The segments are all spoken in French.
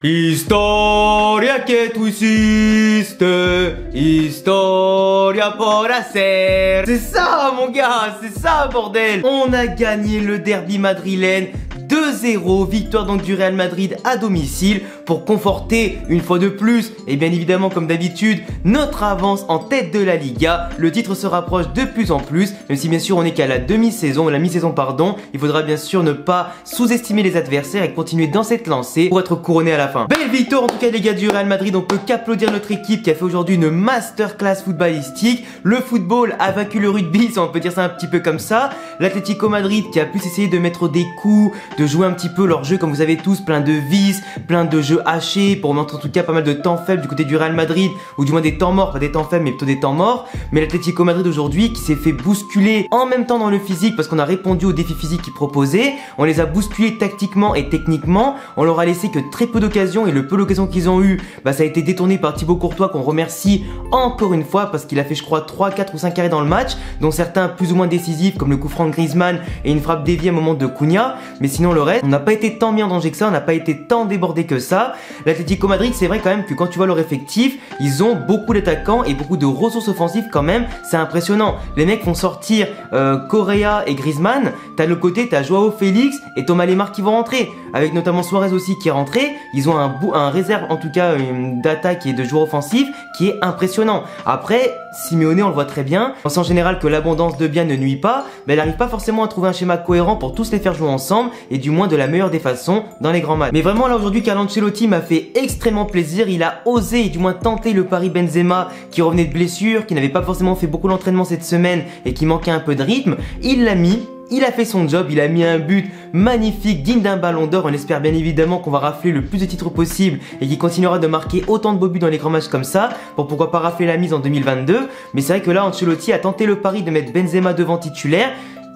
Historia que tú hiciste, historia por hacer. C'est ça mon gars, c'est ça bordel. On a gagné le derby madrilène 2-0, victoire donc du Real Madrid à domicile pour conforter une fois de plus et bien évidemment comme d'habitude notre avance en tête de la Liga. Le titre se rapproche de plus en plus, même si bien sûr on est qu'à la demi-saison, la mi-saison pardon. Il faudra bien sûr ne pas sous-estimer les adversaires et continuer dans cette lancée pour être couronné à la fin. Belle victoire en tout cas les gars du Real Madrid, on peut qu'applaudir notre équipe qui a fait aujourd'hui une masterclass footballistique. Le football a vaincu le rugby, on peut dire ça un petit peu comme ça. L'Atlético Madrid qui a pu essayer de mettre des coups, de jouer un petit peu leur jeu comme vous avez tous, plein de vices, plein de jeux hachés pour montrer en tout cas pas mal de temps faibles du côté du Real Madrid, ou du moins des temps morts, pas des temps faibles mais plutôt des temps morts. Mais l'Atlético Madrid aujourd'hui qui s'est fait bousculer en même temps dans le physique parce qu'on a répondu aux défis physiques qu'ils proposaient, on les a bousculés tactiquement et techniquement, on leur a laissé que très peu d'occasions et le peu d'occasions qu'ils ont eu, ça a été détourné par Thibaut Courtois qu'on remercie encore une fois parce qu'il a fait je crois 3, 4 ou 5 arrêts dans le match, dont certains plus ou moins décisifs comme le coup franc de Griezmann et une frappe déviée à un moment de Cunha, mais sinon le reste, on n'a pas été tant mis en danger que ça, on n'a pas été tant débordé que ça. L'Atlético Madrid, c'est vrai quand même que quand tu vois leur effectif, ils ont beaucoup d'attaquants et beaucoup de ressources offensives quand même, c'est impressionnant. Les mecs font sortir Correa et Griezmann, t'as de l'autre côté, t'as Joao Félix et Thomas Lemar qui vont rentrer, avec notamment Suarez aussi qui est rentré. Ils ont un réserve en tout cas d'attaque et de joueurs offensifs qui est impressionnant. Après, Simeone on le voit très bien, on sent en général que l'abondance de biens ne nuit pas, mais elle n'arrive pas forcément à trouver un schéma cohérent pour tous les faire jouer ensemble et du moins de la meilleure des façons dans les grands matchs. Mais vraiment là aujourd'hui Carlo Ancelotti m'a fait extrêmement plaisir, il a osé et du moins tenté le pari Benzema qui revenait de blessure, qui n'avait pas forcément fait beaucoup d'entraînement cette semaine et qui manquait un peu de rythme, il l'a mis. Il a fait son job, il a mis un but magnifique, digne d'un ballon d'or. On espère bien évidemment qu'on va rafler le plus de titres possible et qu'il continuera de marquer autant de beaux buts dans les grands matchs comme ça, pour pourquoi pas rafler la mise en 2022. Mais c'est vrai que là, Ancelotti a tenté le pari de mettre Benzema devant titulaire.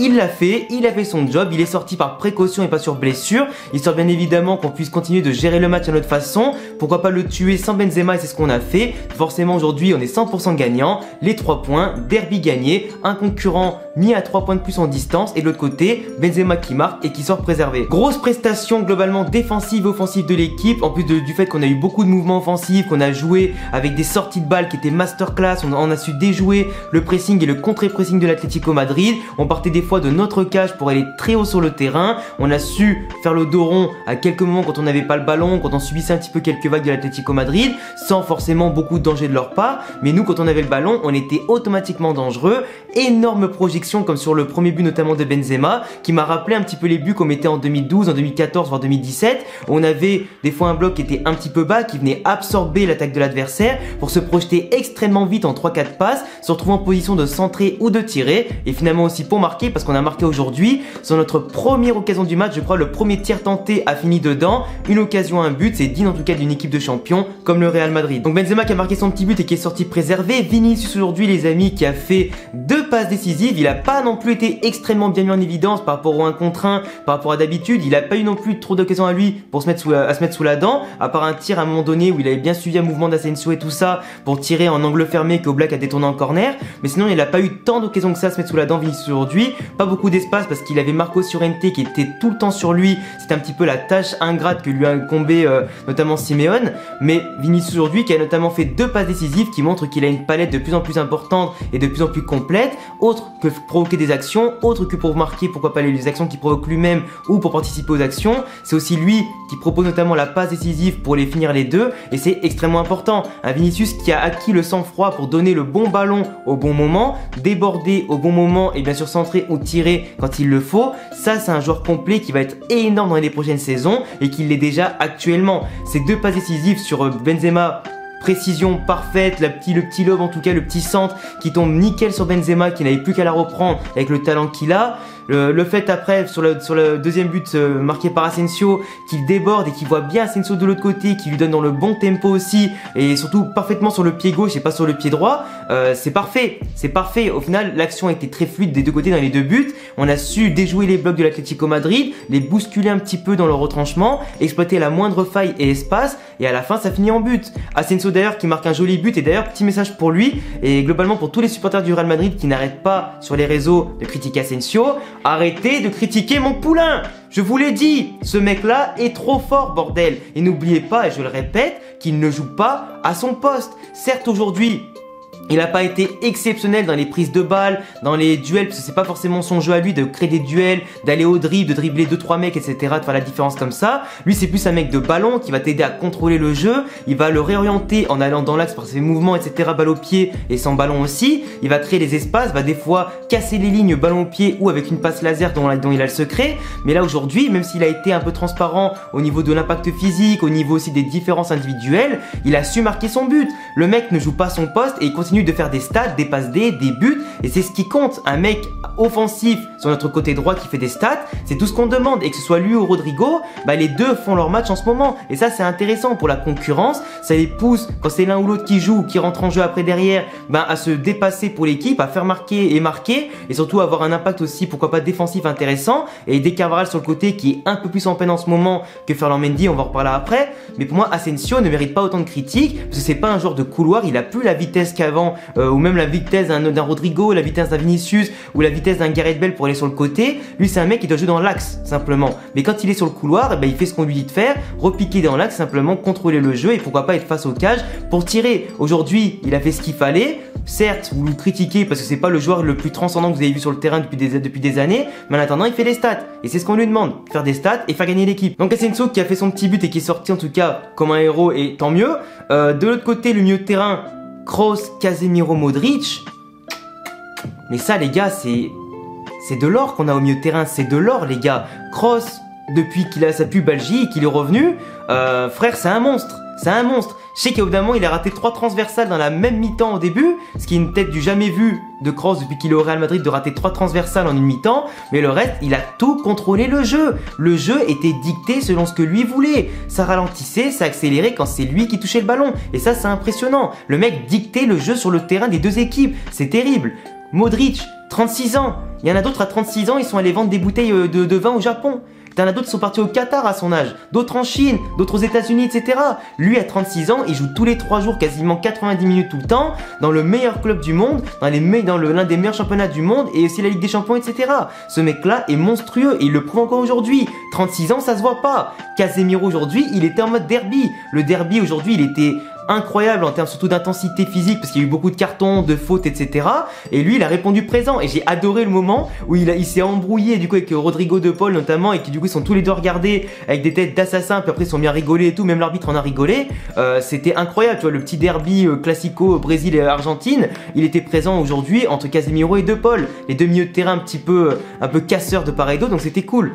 Il l'a fait, il a fait son job, il est sorti par précaution et pas sur blessure, histoire bien évidemment qu'on puisse continuer de gérer le match à notre façon, pourquoi pas le tuer sans Benzema et c'est ce qu'on a fait. Forcément aujourd'hui on est 100% gagnant, les 3 points, derby gagné, un concurrent mis à 3 points de plus en distance et de l'autre côté Benzema qui marque et qui sort préservé. Grosse prestation globalement défensive et offensive de l'équipe, en plus du fait qu'on a eu beaucoup de mouvements offensifs, qu'on a joué avec des sorties de balles qui étaient masterclass, on a su déjouer le pressing et le contre-pressing de l'Atlético Madrid, on partait des fois de notre cage pour aller très haut sur le terrain, on a su faire le dos rond à quelques moments quand on n'avait pas le ballon, quand on subissait un petit peu quelques vagues de l'Atlético Madrid, sans forcément beaucoup de danger de leur part, mais nous quand on avait le ballon, on était automatiquement dangereux. Énorme projection comme sur le premier but notamment de Benzema, qui m'a rappelé un petit peu les buts qu'on mettait en 2012, en 2014, voire 2017, où on avait des fois un bloc qui était un petit peu bas, qui venait absorber l'attaque de l'adversaire pour se projeter extrêmement vite en 3-4 passes, se retrouver en position de centrer ou de tirer, et finalement aussi pour marquer, parce qu'on a marqué aujourd'hui sur notre première occasion du match, je crois le premier tir tenté a fini dedans, une occasion, un but, c'est digne en tout cas d'une équipe de champions comme le Real Madrid. Donc Benzema qui a marqué son petit but et qui est sorti préservé, Vinicius aujourd'hui les amis qui a fait 2 passes décisives, il a pas non plus été extrêmement bien mis en évidence par rapport au 1 contre 1, par rapport à d'habitude, il a pas eu non plus trop d'occasions à lui pour se mettre sous la dent, à part un tir à un moment donné où il avait bien suivi un mouvement d'Asensio et tout ça pour tirer en angle fermé que Oblak a détourné en corner, mais sinon il a pas eu tant d'occasions que ça à se mettre sous la dent Vinicius aujourd'hui, pas beaucoup d'espace parce qu'il avait Marco Llorente qui était tout le temps sur lui, c'était un petit peu la tâche ingrate que lui a incombé notamment Simeone, mais Vinicius aujourd'hui qui a notamment fait 2 passes décisives qui montrent qu'il a une palette de plus en plus importante et de plus en plus complète, autre que provoquer des actions, autre que pour marquer pourquoi pas les actions qu'il provoque lui-même ou pour participer aux actions, c'est aussi lui qui propose notamment la passe décisive pour les finir les deux et c'est extrêmement important. Un Vinicius qui a acquis le sang-froid pour donner le bon ballon au bon moment, déborder au bon moment et bien sûr centrer ou tirer quand il le faut, ça c'est un joueur complet qui va être énorme dans les prochaines saisons et qui l'est déjà actuellement. Ces 2 passes décisives sur Benzema, précision parfaite, le petit lobe en tout cas, le petit centre qui tombe nickel sur Benzema qui n'avait plus qu'à la reprendre avec le talent qu'il a. Le fait après sur le deuxième but marqué par Asensio qu'il déborde et qu'il voit bien Asensio de l'autre côté qui lui donne dans le bon tempo aussi et surtout parfaitement sur le pied gauche et pas sur le pied droit, c'est parfait, c'est parfait. Au final l'action a été très fluide des deux côtés dans les 2 buts, on a su déjouer les blocs de l'Atlético Madrid, les bousculer un petit peu dans leur retranchement, exploiter la moindre faille et espace et à la fin ça finit en but. Asensio d'ailleurs qui marque un joli but et d'ailleurs petit message pour lui et globalement pour tous les supporters du Real Madrid qui n'arrêtent pas sur les réseaux de critiquer Asensio. Arrêtez de critiquer mon poulain. Je vous l'ai dit, ce mec-là est trop fort, bordel. Et n'oubliez pas, et je le répète, qu'il ne joue pas à son poste. Certes, aujourd'hui, il n'a pas été exceptionnel dans les prises de balles, dans les duels, parce que c'est pas forcément son jeu à lui de créer des duels, d'aller au dribble, de dribbler 2-3 mecs, etc., de faire la différence comme ça. Lui, c'est plus un mec de ballon qui va t'aider à contrôler le jeu. Il va le réorienter en allant dans l'axe par ses mouvements, etc., balle au pied et sans ballon aussi. Il va créer des espaces, va des fois casser les lignes ballon au pied ou avec une passe laser dont il a le secret. Mais là, aujourd'hui, même s'il a été un peu transparent au niveau de l'impact physique, au niveau aussi des différences individuelles, il a su marquer son but. Le mec ne joue pas son poste et il continue de faire des stats, des passes D, des buts, et c'est ce qui compte. Un mec offensif sur notre côté droit qui fait des stats, c'est tout ce qu'on demande. Et que ce soit lui ou Rodrigo, bah les deux font leur match en ce moment, et ça c'est intéressant pour la concurrence. Ça les pousse, quand c'est l'un ou l'autre qui joue, qui rentre en jeu après derrière, bah à se dépasser pour l'équipe, à faire marquer, et surtout avoir un impact aussi, pourquoi pas défensif intéressant. Et des Carvajal sur le côté qui est un peu plus en peine en ce moment que Ferland Mendy, on va en reparler après. Mais pour moi, Asensio ne mérite pas autant de critiques, parce que c'est pas un joueur de couloir, il a plus la vitesse qu'avant, ou même la vitesse d'un Rodrigo, la vitesse d'un Vinicius, ou la vitesse d'un Gareth Bale pour aller sur le côté. Lui, c'est un mec qui doit jouer dans l'axe, simplement. Mais quand il est sur le couloir, eh ben, il fait ce qu'on lui dit de faire, repiquer dans l'axe, simplement contrôler le jeu, et pourquoi pas être face au cage pour tirer. Aujourd'hui, il a fait ce qu'il fallait. Certes, vous le critiquez parce que c'est pas le joueur le plus transcendant que vous avez vu sur le terrain depuis des années, mais en attendant, il fait des stats. Et c'est ce qu'on lui demande, faire des stats et faire gagner l'équipe. Donc Asensio qui a fait son petit but et qui est sorti en tout cas comme un héros, et tant mieux. De l'autre côté, le milieu de terrain, Kroos, Casemiro, Modric. Mais ça, les gars, c'est de l'or qu'on a au milieu de terrain. C'est de l'or, les gars. Kroos, depuis qu'il a sa pubalgie et qu'il est revenu, frère, c'est un monstre. C'est un monstre. Je sais qu'évidemment, il a raté 3 transversales dans la même mi-temps au début, ce qui est une tête du jamais vu de Kroos depuis qu'il est au Real Madrid, de rater 3 transversales en une mi-temps. Mais le reste, il a tout contrôlé le jeu. Le jeu était dicté selon ce que lui voulait. Ça ralentissait, ça accélérait quand c'est lui qui touchait le ballon. Et ça, c'est impressionnant. Le mec dictait le jeu sur le terrain des deux équipes. C'est terrible. Modric, 36 ans. Il y en a d'autres à 36 ans, ils sont allés vendre des bouteilles de vin au Japon. T'en as d'autres qui sont partis au Qatar à son âge, d'autres en Chine, d'autres aux États-Unis, etc. Lui, à 36 ans, il joue tous les 3 jours, quasiment 90 minutes tout le temps, dans le meilleur club du monde, dans l'un des meilleurs championnats du monde, et aussi la Ligue des Champions, etc. Ce mec-là est monstrueux, et il le prouve encore aujourd'hui. 36 ans, ça se voit pas. Casemiro, aujourd'hui, il était en mode derby. Le derby, aujourd'hui, il était incroyable en termes surtout d'intensité physique, parce qu'il y a eu beaucoup de cartons, de fautes, etc. Et lui, il a répondu présent, et j'ai adoré le moment où il s'est embrouillé du coup avec Rodrigo de Paul notamment, et qui du coup ils sont tous les deux regardés avec des têtes d'assassins, puis après ils sont bien rigolés et tout, même l'arbitre en a rigolé. C'était incroyable, tu vois, le petit derby classico Brésil et Argentine, il était présent aujourd'hui entre Casemiro et De Paul, les deux milieux de terrain un peu casseurs de part et d'autre, donc c'était cool,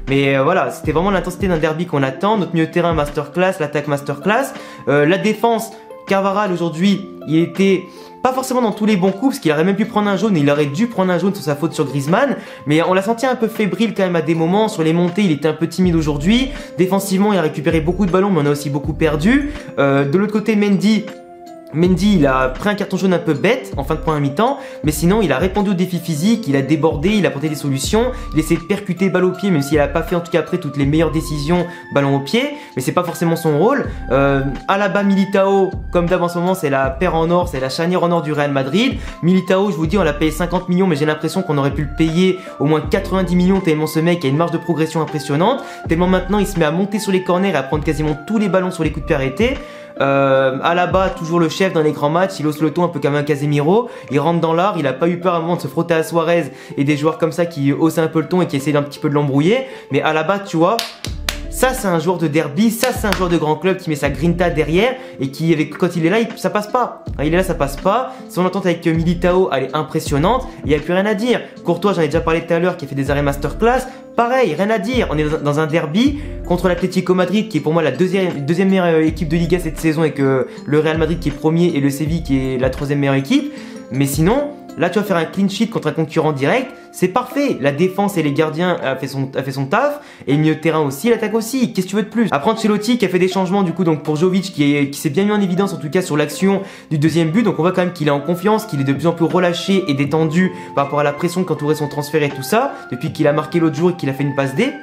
mais voilà, c'était vraiment l'intensité d'un derby qu'on attend. Notre milieu de terrain masterclass, l'attaque masterclass, la défense, Carvajal aujourd'hui, il était pas forcément dans tous les bons coups, parce qu'il aurait même pu prendre un jaune, et il aurait dû prendre un jaune sur sa faute sur Griezmann, mais on l'a senti un peu fébrile quand même à des moments. Sur les montées, il était un peu timide aujourd'hui. Défensivement, il a récupéré beaucoup de ballons, mais on a aussi beaucoup perdu. De l'autre côté, Mendy, il a pris un carton jaune un peu bête en fin de première mi-temps, mais sinon il a répondu aux défis physiques, il a débordé, il a apporté des solutions, il essaie de percuter balle au pied, même s'il n'a pas fait en tout cas après toutes les meilleures décisions ballon au pied, mais c'est pas forcément son rôle. Alaba, Militao, comme d'hab en ce moment, c'est la paire en or, c'est la charnière en or du Real Madrid. Militao, je vous dis, on l'a payé 50 millions, mais j'ai l'impression qu'on aurait pu le payer au moins 90 millions tellement ce mec a une marge de progression impressionnante, tellement maintenant il se met à monter sur les corners et à prendre quasiment tous les ballons sur les coups de pied arrêtés. Alaba, toujours le chef dans les grands matchs, il hausse le ton un peu comme un Casemiro, il rentre dans l'art, il a pas eu peur à un moment de se frotter à Suarez et des joueurs comme ça qui haussent un peu le ton et qui essaient un petit peu de l'embrouiller. Mais Alaba, tu vois, ça c'est un joueur de derby, ça c'est un joueur de grand club qui met sa grinta derrière et qui, quand il est là, ça passe pas. Quand il est là, ça passe pas. Son entente avec Militao, elle est impressionnante, il n'y a plus rien à dire. Courtois, j'en ai déjà parlé tout à l'heure, qui a fait des arrêts masterclass. Pareil, rien à dire, on est dans un derby contre l'Atlético Madrid qui est pour moi la deuxième meilleure équipe de Liga cette saison, et que le Real Madrid qui est premier et le Séville qui est la 3e meilleure équipe. Mais sinon, là tu vas faire un clean sheet contre un concurrent direct, c'est parfait. La défense et les gardiens a fait son taf, et le milieu de terrain aussi, l'attaque aussi. Qu'est-ce que tu veux de plus? Après Ancelotti qui a fait des changements du coup, donc pour Jovic qui s'est bien mis en évidence en tout cas sur l'action du deuxième but, donc on voit quand même qu'il est en confiance, qu'il est de plus en plus relâché et détendu par rapport à la pression qu'entourait son transfert et tout ça, depuis qu'il a marqué l'autre jour et qu'il a fait une passe D.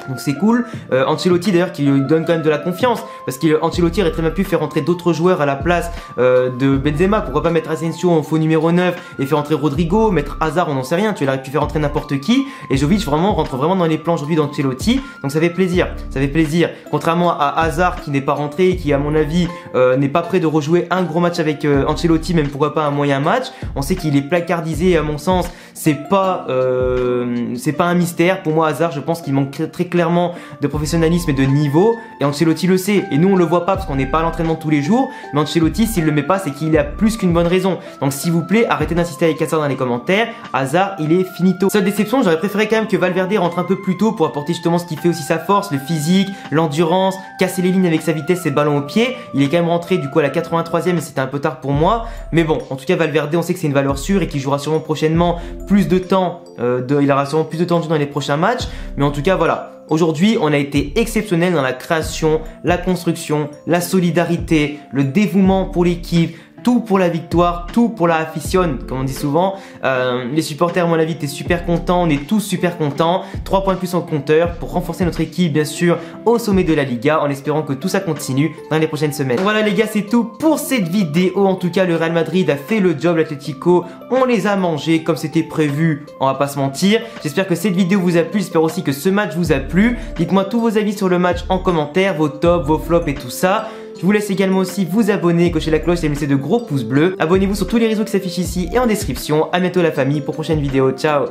Donc c'est cool. Ancelotti d'ailleurs qui lui donne quand même de la confiance parce qu'Ancelotti aurait très bien pu faire entrer d'autres joueurs à la place de Benzema. Pourquoi pas mettre Asensio en faux numéro 9 et faire entrer Rodrigo, mettre Hazard, on n'en sait rien. Tu aurais pu faire entrer n'importe qui. Et Jovic vraiment rentre vraiment dans les plans aujourd'hui d'Ancelotti. Donc ça fait plaisir. Ça fait plaisir. Contrairement à Hazard qui n'est pas rentré, qui à mon avis n'est pas prêt de rejouer un gros match avec Ancelotti, même pourquoi pas un moyen match. On sait qu'il est placardisé à mon sens. C'est pas un mystère. Pour moi Hazard, je pense qu'il manque très clairement de professionnalisme et de niveau, et Ancelotti le sait, et nous on le voit pas parce qu'on n'est pas à l'entraînement tous les jours, mais Ancelotti s'il le met pas c'est qu'il a plus qu'une bonne raison. Donc s'il vous plaît arrêtez d'insister avec Hazard dans les commentaires. Hazard il est finito. Seule déception, j'aurais préféré quand même que Valverde rentre un peu plus tôt pour apporter justement ce qui fait aussi sa force, le physique, l'endurance, casser les lignes avec sa vitesse et ballon au pied. Il est quand même rentré du coup à la 83e et c'était un peu tard pour moi, mais bon en tout cas Valverde on sait que c'est une valeur sûre et qu'il jouera sûrement prochainement plus de temps, il aura sûrement plus de temps de jeu dans les prochains matchs, mais en tout cas voilà. Aujourd'hui, on a été exceptionnel dans la création, la construction, la solidarité, le dévouement pour l'équipe, tout pour la victoire, tout pour la afición, comme on dit souvent. Les supporters, à mon avis, étaient super contents, on est tous super contents. 3 points de plus en compteur pour renforcer notre équipe, bien sûr, au sommet de la Liga, en espérant que tout ça continue dans les prochaines semaines. Voilà les gars, c'est tout pour cette vidéo. En tout cas, le Real Madrid a fait le job, l'Atlético, on les a mangés comme c'était prévu, on va pas se mentir. J'espère que cette vidéo vous a plu, j'espère aussi que ce match vous a plu. Dites-moi tous vos avis sur le match en commentaire, vos tops, vos flops et tout ça. Je vous laisse également aussi vous abonner, cocher la cloche et laisser de gros pouces bleus. Abonnez-vous sur tous les réseaux qui s'affichent ici et en description. A bientôt la famille pour prochaine vidéo. Ciao.